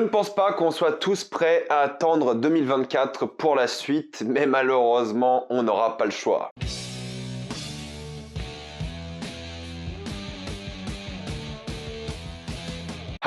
ne pense pas qu'on soit tous prêts à attendre 2024 pour la suite, mais malheureusement, on n'aura pas le choix.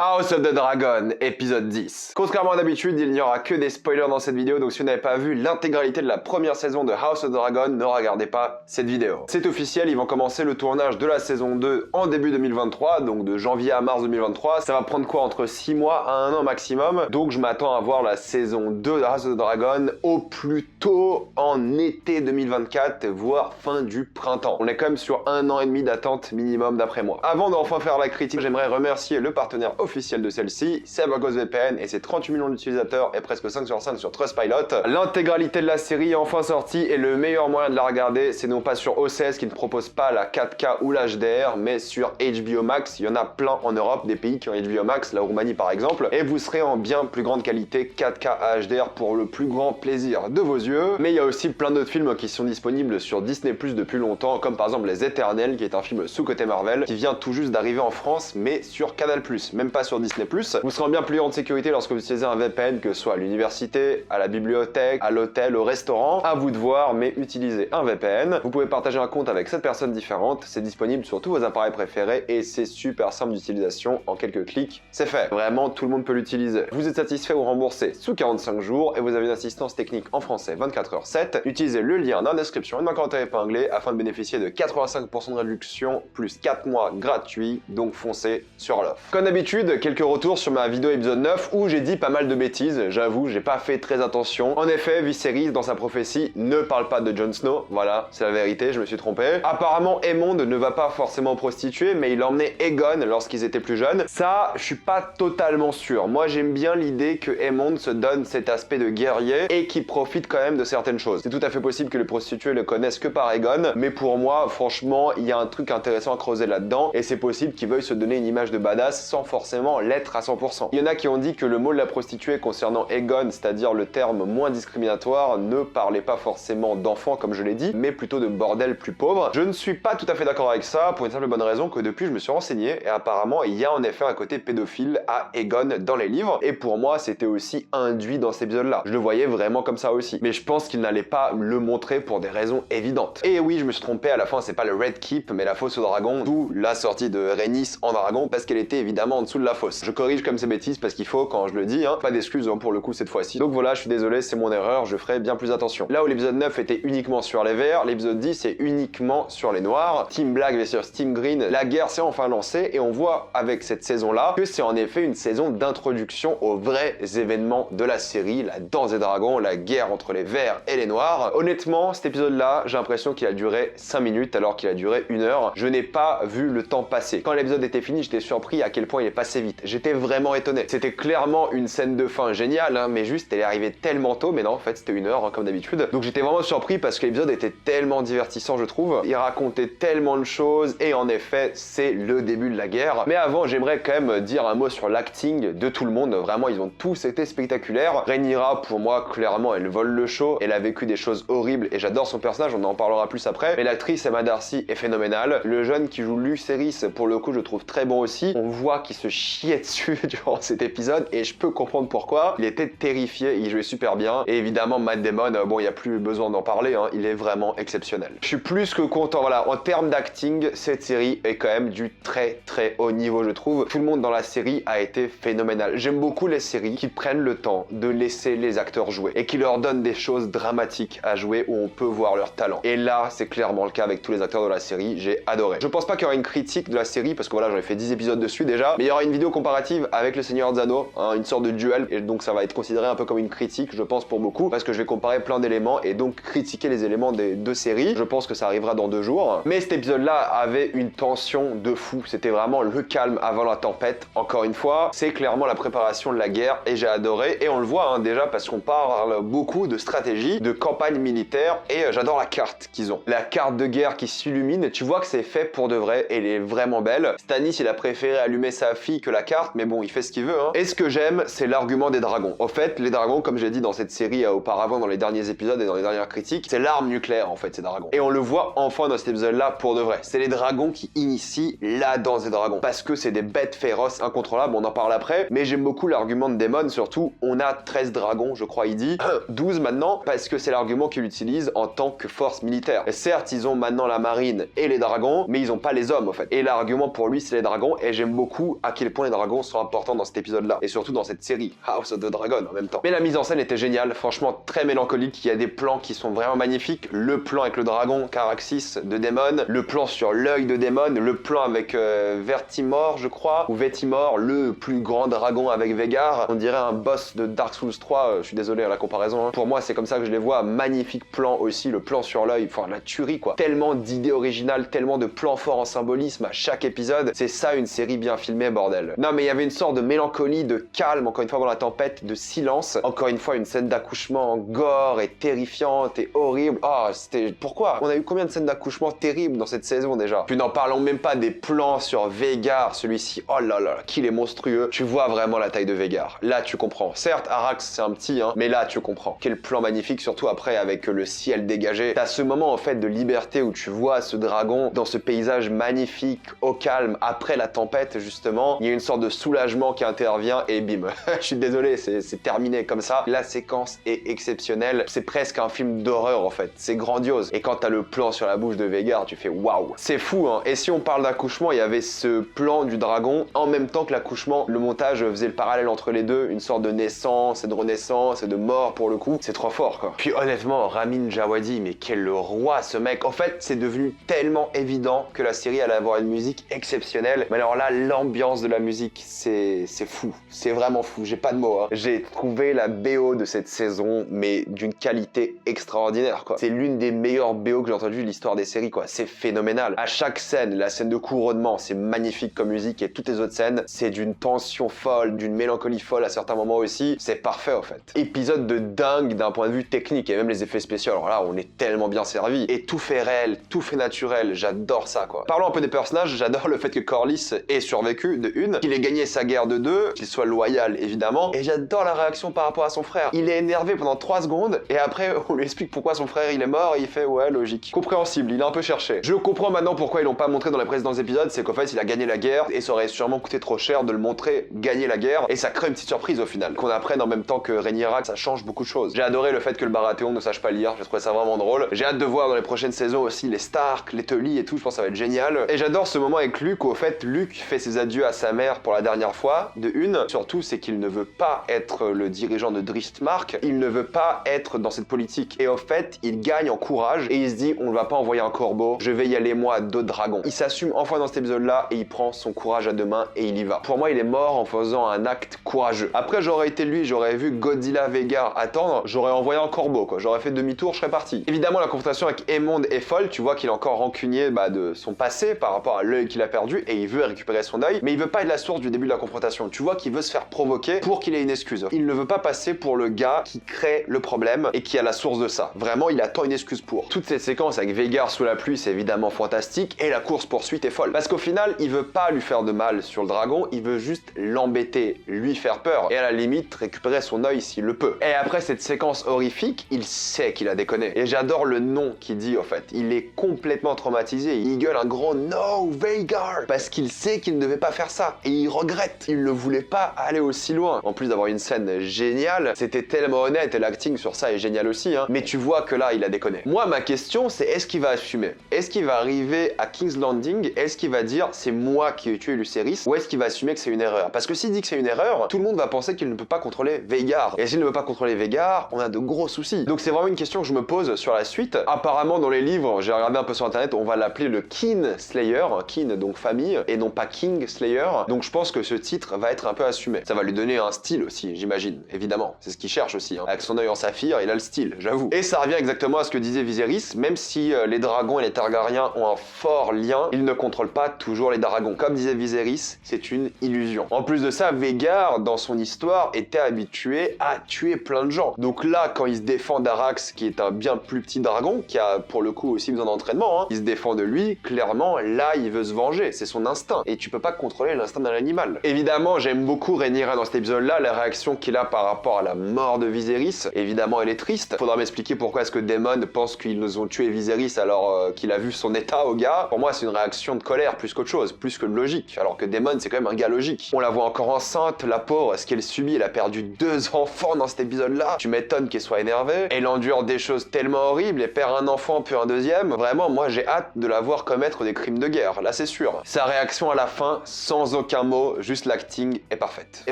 House of the Dragon, épisode 10. Contrairement à d'habitude, il n'y aura que des spoilers dans cette vidéo, donc si vous n'avez pas vu l'intégralité de la première saison de House of the Dragon, ne regardez pas cette vidéo. C'est officiel, ils vont commencer le tournage de la saison 2 en début 2023, donc de janvier à mars 2023. Ça va prendre quoi, entre 6 mois à 1 an maximum, donc je m'attends à voir la saison 2 de House of the Dragon au plus tôt en été 2024, voire fin du printemps. On est quand même sur 1 an et demi d'attente minimum d'après moi. Avant d'enfin faire la critique, j'aimerais remercier le partenaire officiel de celle-ci, c'est VPN et ses 38 millions d'utilisateurs et presque 5 sur 5 sur Trustpilot. L'intégralité de la série est enfin sortie et le meilleur moyen de la regarder, c'est non pas sur OCS qui ne propose pas la 4K ou l'HDR, mais sur HBO Max. Il y en a plein en Europe, des pays qui ont HBO Max, la Roumanie par exemple, et vous serez en bien plus grande qualité 4K HDR pour le plus grand plaisir de vos yeux. Mais il y a aussi plein d'autres films qui sont disponibles sur Disney+ depuis longtemps, comme par exemple Les Éternels, qui est un film sous-côté Marvel, qui vient tout juste d'arriver en France, mais sur Canal+, même pas sur Disney+. Vous serez en bien plus grande sécurité lorsque vous utilisez un VPN, que ce soit à l'université, à la bibliothèque, à l'hôtel, au restaurant. À vous de voir, mais utilisez un VPN. Vous pouvez partager un compte avec 7 personnes différentes. C'est disponible sur tous vos appareils préférés et c'est super simple d'utilisation. En quelques clics, c'est fait. Vraiment, tout le monde peut l'utiliser. Vous êtes satisfait ou remboursé sous 45 jours et vous avez une assistance technique en français 24h7. Utilisez le lien dans la description et dans le commentaire épinglé afin de bénéficier de 85% de réduction plus 4 mois gratuits. Donc foncez sur l'offre. Comme d'habitude, quelques retours sur ma vidéo épisode 9 où j'ai dit pas mal de bêtises, j'avoue, j'ai pas fait très attention. En effet, Viserys dans sa prophétie ne parle pas de Jon Snow, voilà, c'est la vérité, je me suis trompé. Apparemment, Aemond ne va pas forcément prostituer, mais il emmenait Aegon lorsqu'ils étaient plus jeunes. Ça, je suis pas totalement sûr. Moi, j'aime bien l'idée que Aemond se donne cet aspect de guerrier et qu'il profite quand même de certaines choses. C'est tout à fait possible que les prostituées le connaissent que par Aegon, mais pour moi, franchement, il y a un truc intéressant à creuser là-dedans et c'est possible qu'il veuille se donner une image de badass sans forcément l'être à 100%. Il y en a qui ont dit que le mot de la prostituée concernant Aegon, c'est-à-dire le terme moins discriminatoire, ne parlait pas forcément d'enfants comme je l'ai dit, mais plutôt de bordel plus pauvre. Je ne suis pas tout à fait d'accord avec ça, pour une simple bonne raison que depuis je me suis renseigné, et apparemment il y a en effet un côté pédophile à Aegon dans les livres, et pour moi c'était aussi induit dans cet épisode-là. Je le voyais vraiment comme ça aussi, mais je pense qu'il n'allait pas le montrer pour des raisons évidentes. Et oui, je me suis trompé, à la fin c'est pas le Red Keep, mais la fosse au dragon, d'où la sortie de Rhaenys en dragon, parce qu'elle était évidemment en dessous de la fosse. Je corrige comme ces bêtises parce qu'il faut, quand je le dis, pas d'excuses pour le coup cette fois-ci. Donc voilà, je suis désolé, c'est mon erreur, je ferai bien plus attention. Là où l'épisode 9 était uniquement sur les verts, l'épisode 10 est uniquement sur les noirs. Team Black versus Team Green, la guerre s'est enfin lancée et on voit avec cette saison-là que c'est en effet une saison d'introduction aux vrais événements de la série, la danse des dragons, la guerre entre les verts et les noirs. Honnêtement, cet épisode-là, j'ai l'impression qu'il a duré 5 minutes alors qu'il a duré 1 heure. Je n'ai pas vu le temps passer. Quand l'épisode était fini, j'étais surpris à quel point il est passé vite. J'étais vraiment étonné. C'était clairement une scène de fin géniale, mais juste elle est arrivée tellement tôt, mais non, en fait c'était 1 heure comme d'habitude. Donc j'étais vraiment surpris parce que l'épisode était tellement divertissant, je trouve. Il racontait tellement de choses et en effet c'est le début de la guerre. Mais avant, j'aimerais quand même dire un mot sur l'acting de tout le monde. Vraiment, ils ont tous été spectaculaires. Rhaenyra, pour moi, clairement, elle vole le show. Elle a vécu des choses horribles et j'adore son personnage, on en parlera plus après. Mais l'actrice Emma Darcy est phénoménale. Le jeune qui joue Lucerys, pour le coup, je trouve très bon aussi. On voit qu'il se chiait dessus durant cet épisode et je peux comprendre pourquoi. Il était terrifié, il jouait super bien. Et évidemment, Matt Damon, bon, il n'y a plus besoin d'en parler, il est vraiment exceptionnel. Je suis plus que content, voilà. En termes d'acting, cette série est quand même du très très haut niveau, je trouve. Tout le monde dans la série a été phénoménal. J'aime beaucoup les séries qui prennent le temps de laisser les acteurs jouer et qui leur donnent des choses dramatiques à jouer où on peut voir leur talent. Et là, c'est clairement le cas avec tous les acteurs de la série, j'ai adoré. Je pense pas qu'il y aura une critique de la série parce que voilà, j'en ai fait 10 épisodes dessus déjà, mais il y aura une vidéo comparative avec Le Seigneur des Anneaux, une sorte de duel, et donc ça va être considéré un peu comme une critique, je pense, pour beaucoup, parce que je vais comparer plein d'éléments et donc critiquer les éléments des deux séries. Je pense que ça arrivera dans 2 jours. Mais cet épisode-là avait une tension de fou. C'était vraiment le calme avant la tempête. Encore une fois, c'est clairement la préparation de la guerre et j'ai adoré. Et on le voit déjà parce qu'on parle beaucoup de stratégie, de campagne militaire et j'adore la carte qu'ils ont. La carte de guerre qui s'illumine, tu vois que c'est fait pour de vrai et elle est vraiment belle. Stannis, il a préféré allumer sa fille lui que la carte, mais bon, il fait ce qu'il veut, hein. Et ce que j'aime, c'est l'argument des dragons. Au fait, les dragons, comme j'ai dit dans cette série auparavant, dans les derniers épisodes et dans les dernières critiques, c'est l'arme nucléaire, en fait, ces dragons. Et on le voit enfin dans cet épisode-là pour de vrai. C'est les dragons qui initient la danse des dragons. Parce que c'est des bêtes féroces, incontrôlables, on en parle après, mais j'aime beaucoup l'argument de Daemon, surtout, on a 13 dragons, je crois, il dit, 12 maintenant, parce que c'est l'argument qu'il utilise en tant que force militaire. Et certes, ils ont maintenant la marine et les dragons, mais ils ont pas les hommes, en fait. Et l'argument pour lui, c'est les dragons, et j'aime beaucoup à quel point les dragons sont importants dans cet épisode-là, et surtout dans cette série, House of the Dragon, en même temps. Mais la mise en scène était géniale, franchement très mélancolique, il y a des plans qui sont vraiment magnifiques, le plan avec le dragon Caraxys de Daemon, le plan sur l'œil de Daemon, le plan avec Vertimor, je crois, ou Vetimor, le plus grand dragon avec Vhagar, on dirait un boss de Dark Souls 3, je suis désolé à la comparaison, hein. Pour moi c'est comme ça que je les vois, magnifique plan aussi, le plan sur l'œil, enfin la tuerie quoi, tellement d'idées originales, tellement de plans forts en symbolisme à chaque épisode, c'est ça une série bien filmée bordel. Non mais il y avait une sorte de mélancolie, de calme, encore une fois dans la tempête, de silence, encore une fois une scène d'accouchement gore et terrifiante et horrible, c'était... Pourquoi? On a eu combien de scènes d'accouchement terribles dans cette saison déjà? Puis n'en parlons même pas des plans sur Vhagar, celui-ci, oh là là, qu'il est monstrueux, tu vois vraiment la taille de Vhagar, là tu comprends, certes Arrax c'est un petit, hein, mais là tu comprends, quel plan magnifique, surtout après avec le ciel dégagé, t'as ce moment en fait de liberté où tu vois ce dragon dans ce paysage magnifique, au calme, après la tempête justement, il y a une sorte de soulagement qui intervient et bim, je suis désolé, c'est terminé comme ça, la séquence est exceptionnelle, c'est presque un film d'horreur en fait, c'est grandiose, et quand t'as le plan sur la bouche de Vhagar, tu fais waouh, c'est fou hein, et si on parle d'accouchement, il y avait ce plan du dragon, en même temps que l'accouchement, le montage faisait le parallèle entre les deux, une sorte de naissance et de renaissance et de mort pour le coup, c'est trop fort quoi. Puis honnêtement, Ramin Djawadi, mais quel roi ce mec, en fait c'est devenu tellement évident que la série allait avoir une musique exceptionnelle, mais alors là, l'ambiance de la musique, c'est fou, c'est vraiment fou, j'ai pas de mots, hein. J'ai trouvé la BO de cette saison, mais d'une qualité extraordinaire quoi. C'est l'une des meilleures BO que j'ai entendues de l'histoire des séries quoi, c'est phénoménal. À chaque scène, la scène de couronnement, c'est magnifique comme musique et toutes les autres scènes, c'est d'une tension folle, d'une mélancolie folle à certains moments aussi, c'est parfait en fait. Épisode de dingue d'un point de vue technique et même les effets spéciaux, alors là on est tellement bien servi et tout fait réel, tout fait naturel, j'adore ça quoi. Parlons un peu des personnages, j'adore le fait que Corlys ait survécu de une, qu'il ait gagné sa guerre de deux, qu'il soit loyal évidemment, et j'adore la réaction par rapport à son frère. Il est énervé pendant 3 secondes et après on lui explique pourquoi son frère il est mort et il fait ouais logique. Compréhensible, il a un peu cherché. Je comprends maintenant pourquoi ils l'ont pas montré dans les précédents épisodes, c'est qu'en fait il a gagné la guerre et ça aurait sûrement coûté trop cher de le montrer gagner la guerre et ça crée une petite surprise au final. Qu'on apprenne en même temps que Rhaenyra, ça change beaucoup de choses. J'ai adoré le fait que le Baratheon ne sache pas lire, j'ai trouvé ça vraiment drôle. J'ai hâte de voir dans les prochaines saisons aussi les Stark, les Tully et tout, je pense que ça va être génial. Et j'adore ce moment avec Luke où au fait Luke fait ses adieux à sa mère pour la dernière fois, de une. Surtout c'est qu'il ne veut pas être le dirigeant de Driftmark, il ne veut pas être dans cette politique. Et au fait il gagne en courage et il se dit on ne va pas envoyer un corbeau, je vais y aller moi à d'autres dragons. Il s'assume enfin dans cet épisode là et il prend son courage à deux mains et il y va. Pour moi il est mort en faisant un acte courageux. Après j'aurais été lui, j'aurais vu Godzilla Vhagar attendre, j'aurais envoyé un corbeau quoi, j'aurais fait demi-tour, je serais parti. Évidemment la confrontation avec Aemond est folle, tu vois qu'il est encore rancunier de son passé par rapport à l'œil qu'il a perdu et il veut récupérer son œil, mais il veut pas être la source du début de la confrontation. Tu vois qu'il veut se faire provoquer pour qu'il ait une excuse. Il ne veut pas passer pour le gars qui crée le problème et qui a la source de ça. Vraiment il attend une excuse pour. Toute cette séquence avec Vhagar sous la pluie c'est évidemment fantastique et la course poursuite est folle. Parce qu'au final il veut pas lui faire de mal sur le dragon, il veut juste l'embêter, lui faire peur et à la limite récupérer son œil s'il le peut. Et après cette séquence horrifique, il sait qu'il a déconné. Et j'adore le nom qu'il dit en fait. Il est complètement traumatisé, il gueule un grand No Vhagar parce qu'il sait qu'il ne devait pas faire ça et il regrette. Il ne voulait pas aller aussi loin. En plus d'avoir une scène géniale, c'était tellement honnête et l'acting sur ça est génial aussi hein. Mais tu vois que là il a déconné. Moi ma question c'est est-ce qu'il va assumer? Est-ce qu'il va arriver à King's Landing? Est-ce qu'il va dire c'est moi qui ai tué Lucerys? Ou est-ce qu'il va assumer que c'est une erreur? Parce que s'il dit que c'est une erreur, tout le monde va penser qu'il ne peut pas contrôler Vhagar. Et s'il ne peut pas contrôler Vhagar, on a de gros soucis. Donc c'est vraiment une question que je me pose sur la suite. Apparemment dans les livres, j'ai regardé un peu sur internet, on va l'appeler le Kin Slayer, Kin donc famille, et non pas King Slayer. Donc je pense que ce titre va être un peu assumé. Ça va lui donner un style aussi, j'imagine, évidemment. C'est ce qu'il cherche aussi. Hein. Avec son œil en saphir, il a le style, j'avoue. Et ça revient exactement à ce que disait Viserys, même si les dragons et les Targaryens ont un fort lien, ils ne contrôlent pas toujours les dragons. Comme disait Viserys, c'est une illusion. En plus de ça, Vhagar, dans son histoire, était habitué à tuer plein de gens. Donc là, quand il se défend d'Arax, qui est un bien plus petit dragon, qui a pour le coup aussi besoin d'entraînement, hein, il se défend de lui, clairement, là, il veut se venger. C'est son instinct. Et tu peux pas contrôler l'instinct d'un animal. Évidemment, j'aime beaucoup Rhaenyra dans cet épisode-là, la réaction qu'il a par rapport à la mort de Viserys. Évidemment, elle est triste. Faudra m'expliquer pourquoi est-ce que Daemon pense qu'ils nous ont tué Viserys alors qu'il a vu son état au gars. Pour moi, c'est une réaction de colère plus qu'autre chose, plus que de logique. Alors que Daemon, c'est quand même un gars logique. On la voit encore enceinte, la pauvre, ce qu'elle subit, elle a perdu 2 enfants dans cet épisode-là. Tu m'étonnes qu'elle soit énervée. Elle endure des choses tellement horribles, elle perd un enfant puis un deuxième. Vraiment, moi, j'ai hâte de la voir commettre des crimes de guerre, là c'est sûr. Sa réaction à la fin, sans aucun mot, juste l'acting est parfaite. Et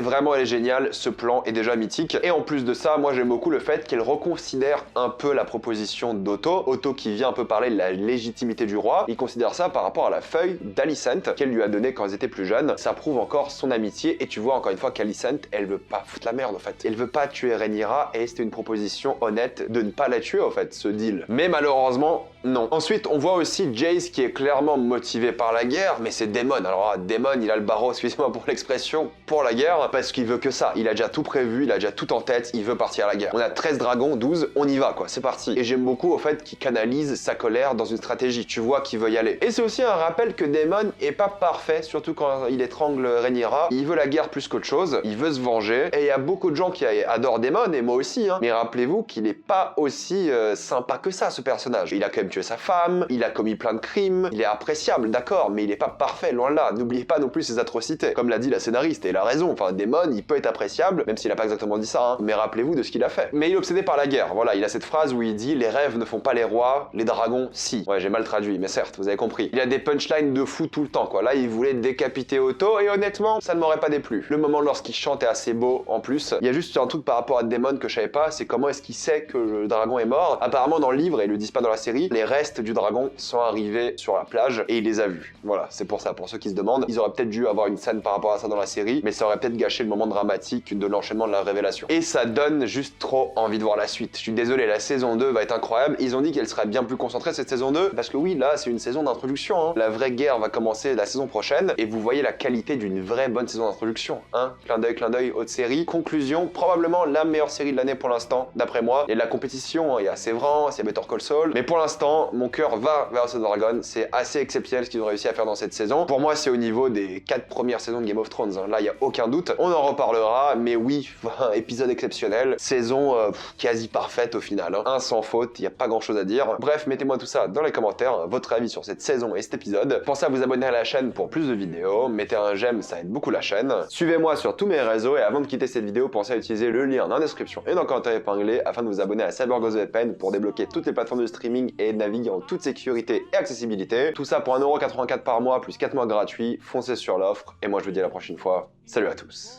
vraiment, elle est géniale, ce plan est déjà mythique. Et en plus de ça, moi j'aime beaucoup le fait qu'elle reconsidère un peu la proposition d'Otto. Otto qui vient un peu parler de la légitimité du roi, il considère ça par rapport à la feuille d'Alicent qu'elle lui a donnée quand ils étaient plus jeunes. Ça prouve encore son amitié et tu vois encore une fois qu'Alicent, elle veut pas foutre la merde en fait. Elle veut pas tuer Rhaenyra et c'était une proposition honnête de ne pas la tuer en fait, ce deal. Mais malheureusement, non. Ensuite, on voit aussi Jace qui est clairement motivé par la guerre, mais c'est Daemon. Alors Daemon, il a le barreau, excusez-moi pour l'expression, pour la guerre, parce qu'il veut que ça. Il a déjà tout prévu, il a déjà tout en tête, il veut partir à la guerre. On a 13 dragons, 12, on y va quoi, c'est parti. Et j'aime beaucoup au fait qu'il canalise sa colère dans une stratégie, tu vois qu'il veut y aller. Et c'est aussi un rappel que Daemon est pas parfait, surtout quand il étrangle Rhaenyra. Il veut la guerre plus qu'autre chose, il veut se venger, et il y a beaucoup de gens qui adorent Daemon, et moi aussi, hein. Mais rappelez-vous qu'il est pas aussi sympa que ça, ce personnage. Il a quand même tué sa femme, il a commis plein de crimes, il est appréciable, d'accord, mais il est pas parfait, loin de là. N'oubliez pas non plus ses atrocités. Comme l'a dit la scénariste, et elle a raison, enfin, Daemon, il peut être appréciable, même s'il a pas exactement dit ça, hein, mais rappelez-vous de ce qu'il a fait. Mais il est obsédé par la guerre, voilà, il a cette phrase où il dit « Les rêves ne font pas les rois, les dragons, si ». Ouais, j'ai mal traduit, mais certes, vous avez compris. Il a des punchlines de fou tout le temps, quoi. Là, il voulait décapiter Otto, et honnêtement, ça ne m'aurait pas déplu. Le moment lorsqu'il chante est assez beau, en plus. Il y a juste un truc par rapport à Daemon que je savais pas, c'est comment est-ce qu'il sait que le dragon est mort. Apparemment, dans le livre, et ils le disent pas dans la série, les restes du dragon sont arrivés sur la plage, et il les a vus. Voilà, c'est pour ça, pour ceux qui se demandent. Ils auraient peut-être dû avoir une scène par rapport à ça dans la série, mais ça aurait peut-être gâché le moment dramatique de l'enchaînement de la révélation. Et ça donne juste trop envie de voir la suite. Je suis désolé, la saison 2 va être incroyable. Ils ont dit qu'elle serait bien plus concentrée cette saison 2, parce que oui, là, c'est une saison d'introduction, hein. La vraie guerre va commencer la saison prochaine, et vous voyez la qualité d'une vraie bonne saison d'introduction, hein. Clin d'œil, haute série. Conclusion, probablement la meilleure série de l'année pour l'instant, d'après moi. Il y a de la compétition, hein. Il y a Severance, il y a Better Call Saul, mais pour l'instant, mon cœur va vers House of Dragon. C'est assez exceptionnel ce qu'ils ont réussi à faire dans cette saison. Pour moi, c'est au niveau des 4 premières saisons de Game of Thrones, hein. Là, il n'y a aucun doute. On en reparlera, mais oui, épisode exceptionnel. Saison quasi parfaite au final, hein. Un sans faute, il n'y a pas grand chose à dire. Bref, mettez-moi tout ça dans les commentaires, votre avis sur cette saison et cet épisode. Pensez à vous abonner à la chaîne pour plus de vidéos. Mettez un j'aime, ça aide beaucoup la chaîne. Suivez-moi sur tous mes réseaux et avant de quitter cette vidéo, pensez à utiliser le lien dans la description et dans le commentaire épinglé afin de vous abonner à CyberGhost VPN pour débloquer toutes les plateformes de streaming et naviguer en toute sécurité et accessibilité. Tout ça pour 1,84 € par mois plus 4 mois gratuits. Foncez sur l'offre et moi je vous dis à la prochaine fois. Salut à tous.